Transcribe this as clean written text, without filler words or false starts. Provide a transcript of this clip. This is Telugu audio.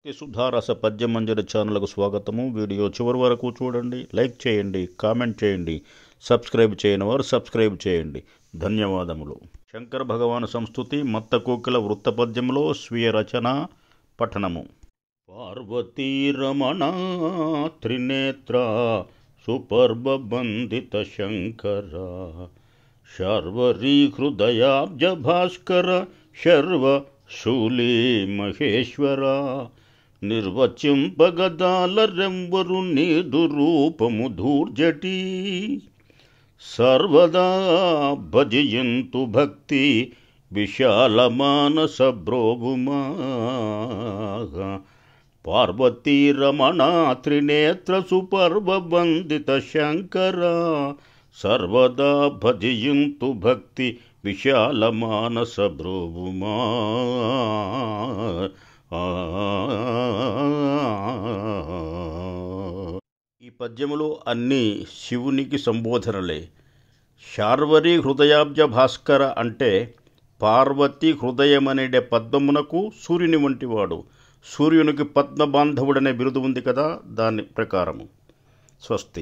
సుధారస పద్యమంజరి ఛానల్కు స్వాగతము. వీడియో చివరి వరకు చూడండి, లైక్ చేయండి, కామెంట్ చేయండి. సబ్స్క్రైబ్ చేయని వారు సబ్స్క్రైబ్ చేయండి. ధన్యవాదములు. శంకర భగవాన్ సంస్తుతి మత్త కోకిల వృత్తపద్యంలో స్వీయ రచన పఠనము. పార్వతీరమణ త్రినేత్ర సుపర్భ బంధిత శంకర శర్వరీ హృదయాబ్జ భాస్కర శర్వ శూలీ మహేశ్వర నిర్వచింపగదాలరెవ్వరు నీదు రూపము ధూర్జటి సర్వదా భజయంతు భక్తి విశాల మానస బ్రోభుమా. పార్వతీ రమణ త్రినేత్ర సుపర్వ బంధిత శంకర సర్వదా భజయంతు భక్తి విశాల మానస బ్రోభుమా. ఈ పద్యములో అన్నీ శివునికి సంబోధనలే. శార్వరి హృదయాబ్జ భాస్కర అంటే పార్వతి హృదయమనేడే పద్మమునకు సూర్యుని వంటివాడు. సూర్యునికి పద్మబాంధవుడనే బిరుదు ఉంది కదా, దాని ప్రకారము. స్వస్తి.